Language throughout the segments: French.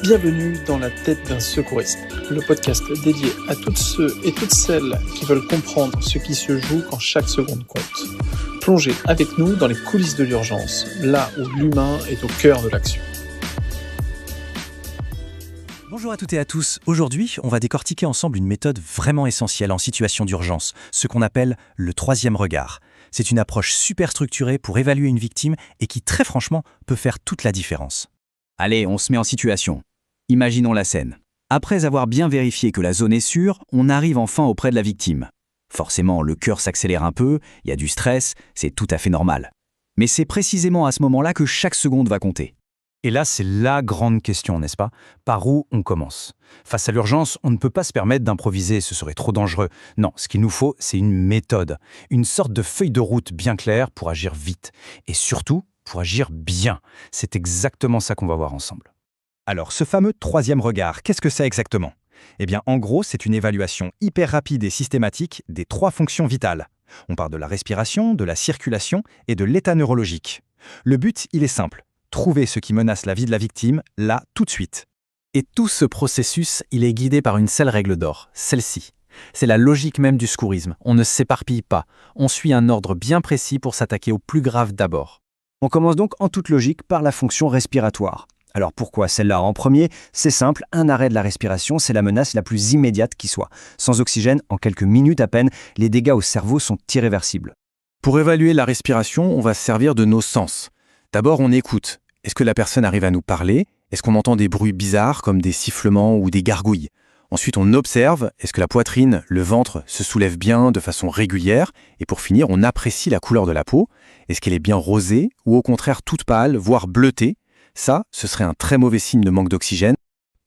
Bienvenue dans la tête d'un secouriste, le podcast dédié à toutes ceux et toutes celles qui veulent comprendre ce qui se joue quand chaque seconde compte. Plongez avec nous dans les coulisses de l'urgence, là où l'humain est au cœur de l'action. Bonjour à toutes et à tous. Aujourd'hui, on va décortiquer ensemble une méthode vraiment essentielle en situation d'urgence, ce qu'on appelle le troisième regard. C'est une approche super structurée pour évaluer une victime et qui, très franchement, peut faire toute la différence. Allez, on se met en situation. Imaginons la scène. Après avoir bien vérifié que la zone est sûre, on arrive enfin auprès de la victime. Forcément, le cœur s'accélère un peu, il y a du stress, c'est tout à fait normal. Mais c'est précisément à ce moment-là que chaque seconde va compter. Et là, c'est la grande question, n'est-ce pas? Par où on commence? Face à l'urgence, on ne peut pas se permettre d'improviser, ce serait trop dangereux. Non, ce qu'il nous faut, c'est une méthode, une sorte de feuille de route bien claire pour agir vite. Et surtout, pour agir bien. C'est exactement ça qu'on va voir ensemble. Alors, ce fameux troisième regard, qu'est-ce que c'est exactement? Eh bien, en gros, c'est une évaluation hyper rapide et systématique des trois fonctions vitales. On parle de la respiration, de la circulation et de l'état neurologique. Le but, il est simple. Trouver ce qui menace la vie de la victime, là, tout de suite. Et tout ce processus, il est guidé par une seule règle d'or, celle-ci. C'est la logique même du secourisme. On ne s'éparpille pas. On suit un ordre bien précis pour s'attaquer au plus grave d'abord. On commence donc en toute logique par la fonction respiratoire. Alors pourquoi celle-là en premier? C'est simple, un arrêt de la respiration, c'est la menace la plus immédiate qui soit. Sans oxygène, en quelques minutes à peine, les dégâts au cerveau sont irréversibles. Pour évaluer la respiration, on va se servir de nos sens. D'abord, on écoute. Est-ce que la personne arrive à nous parler? Est-ce qu'on entend des bruits bizarres comme des sifflements ou des gargouilles? Ensuite, on observe. Est-ce que la poitrine, le ventre se soulèvent bien de façon régulière? Et pour finir, on apprécie la couleur de la peau. Est-ce qu'elle est bien rosée ou au contraire toute pâle, voire bleutée? Ça, ce serait un très mauvais signe de manque d'oxygène.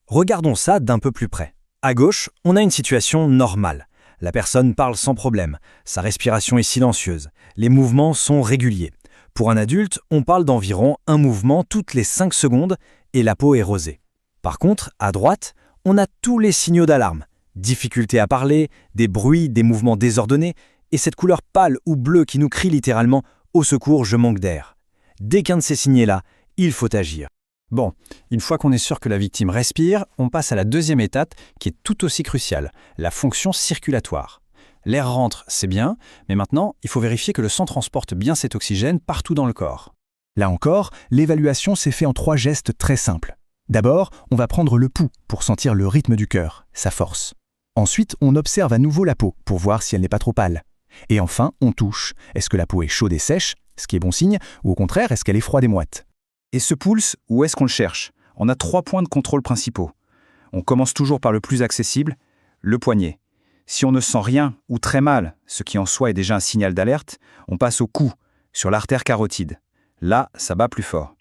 Regardons ça d'un peu plus près. À gauche, on a une situation normale. La personne parle sans problème. Sa respiration est silencieuse. Les mouvements sont réguliers. Pour un adulte, on parle d'environ un mouvement toutes les 5 secondes et la peau est rosée. Par contre, à droite, on a tous les signaux d'alarme. Difficulté à parler, des bruits, des mouvements désordonnés et cette couleur pâle ou bleue qui nous crie littéralement « Au secours, je manque d'air ». Dès qu'un de ces signes est là, il faut agir. Bon, une fois qu'on est sûr que la victime respire, on passe à la deuxième étape qui est tout aussi cruciale, la fonction circulatoire. L'air rentre, c'est bien, mais maintenant, il faut vérifier que le sang transporte bien cet oxygène partout dans le corps. Là encore, l'évaluation s'est faite en 3 gestes très simples. D'abord, on va prendre le pouls pour sentir le rythme du cœur, sa force. Ensuite, on observe à nouveau la peau pour voir si elle n'est pas trop pâle. Et enfin, on touche. Est-ce que la peau est chaude et sèche, ce qui est bon signe, ou au contraire, est-ce qu'elle est froide et moite? Et ce pulse, où est-ce qu'on le cherche? On a 3 points de contrôle principaux. On commence toujours par le plus accessible, le poignet. Si on ne sent rien ou très mal, ce qui en soi est déjà un signal d'alerte, on passe au cou, sur l'artère carotide. Là, ça bat plus fort.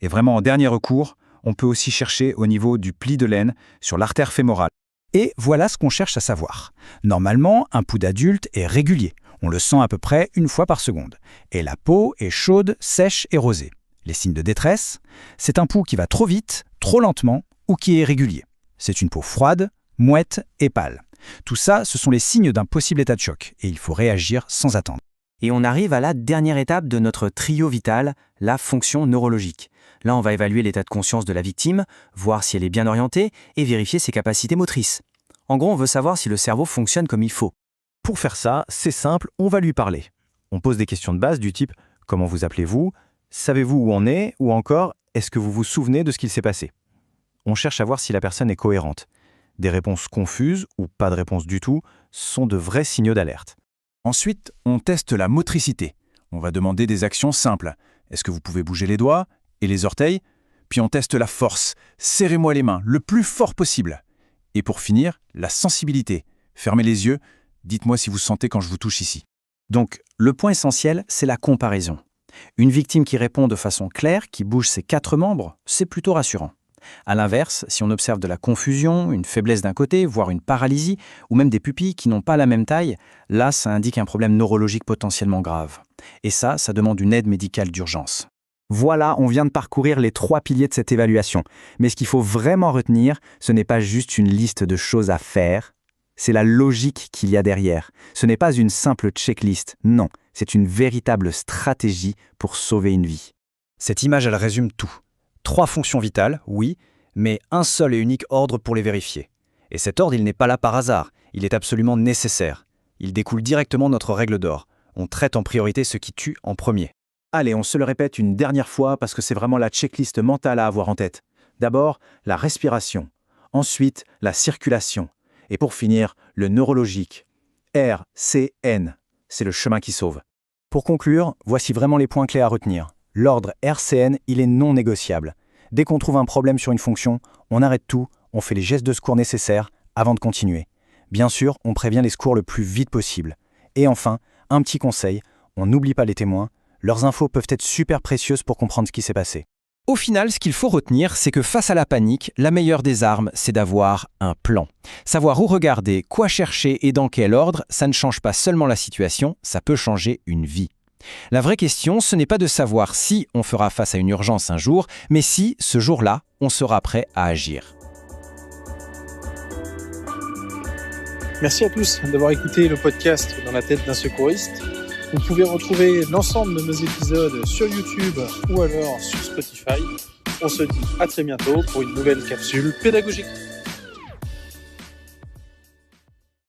Et vraiment en dernier recours, on peut aussi chercher au niveau du pli de l'aine, sur l'artère fémorale. Et voilà ce qu'on cherche à savoir. Normalement, un pouls d'adulte est régulier. On le sent à peu près 1 fois par seconde. Et la peau est chaude, sèche et rosée. Les signes de détresse, c'est un pouls qui va trop vite, trop lentement ou qui est irrégulier. C'est une peau froide, mouette et pâle. Tout ça, ce sont les signes d'un possible état de choc et il faut réagir sans attendre. Et on arrive à la dernière étape de notre trio vital, la fonction neurologique. Là, on va évaluer l'état de conscience de la victime, voir si elle est bien orientée et vérifier ses capacités motrices. En gros, on veut savoir si le cerveau fonctionne comme il faut. Pour faire ça, c'est simple, on va lui parler. On pose des questions de base du type « Comment vous appelez-vous ? Savez-vous où on est ? Ou encore « Est-ce que vous vous souvenez de ce qu'il s'est passé ?» On cherche à voir si la personne est cohérente. Des réponses confuses ou pas de réponse du tout sont de vrais signaux d'alerte. Ensuite, on teste la motricité. On va demander des actions simples. Est-ce que vous pouvez bouger les doigts et les orteils? Puis on teste la force. Serrez-moi les mains le plus fort possible. Et pour finir, la sensibilité. Fermez les yeux. Dites-moi si vous sentez quand je vous touche ici. Donc, le point essentiel, c'est la comparaison. Une victime qui répond de façon claire, qui bouge ses 4 membres, c'est plutôt rassurant. A l'inverse, si on observe de la confusion, une faiblesse d'un côté, voire une paralysie, ou même des pupilles qui n'ont pas la même taille, là, ça indique un problème neurologique potentiellement grave. Et ça demande une aide médicale d'urgence. Voilà, on vient de parcourir les 3 piliers de cette évaluation. Mais ce qu'il faut vraiment retenir, ce n'est pas juste une liste de choses à faire, c'est la logique qu'il y a derrière. Ce n'est pas une simple checklist, non, c'est une véritable stratégie pour sauver une vie. Cette image, elle résume tout. 3 fonctions vitales, oui, mais un seul et unique ordre pour les vérifier. Et cet ordre, il n'est pas là par hasard, il est absolument nécessaire. Il découle directement de notre règle d'or. On traite en priorité ce qui tue en premier. Allez, on se le répète une dernière fois parce que c'est vraiment la checklist mentale à avoir en tête. D'abord, la respiration. Ensuite, la circulation. Et pour finir, le neurologique. RCN. C'est le chemin qui sauve. Pour conclure, voici vraiment les points clés à retenir. L'ordre RCN, il est non négociable. Dès qu'on trouve un problème sur une fonction, on arrête tout, on fait les gestes de secours nécessaires avant de continuer. Bien sûr, on prévient les secours le plus vite possible. Et enfin, un petit conseil, on n'oublie pas les témoins, leurs infos peuvent être super précieuses pour comprendre ce qui s'est passé. Au final, ce qu'il faut retenir, c'est que face à la panique, la meilleure des armes, c'est d'avoir un plan. Savoir où regarder, quoi chercher et dans quel ordre, ça ne change pas seulement la situation, ça peut changer une vie. La vraie question, ce n'est pas de savoir si on fera face à une urgence un jour, mais si, ce jour-là, on sera prêt à agir. Merci à tous d'avoir écouté le podcast Dans la tête d'un secouriste. Vous pouvez retrouver l'ensemble de nos épisodes sur YouTube ou alors sur Spotify. On se dit à très bientôt pour une nouvelle capsule pédagogique.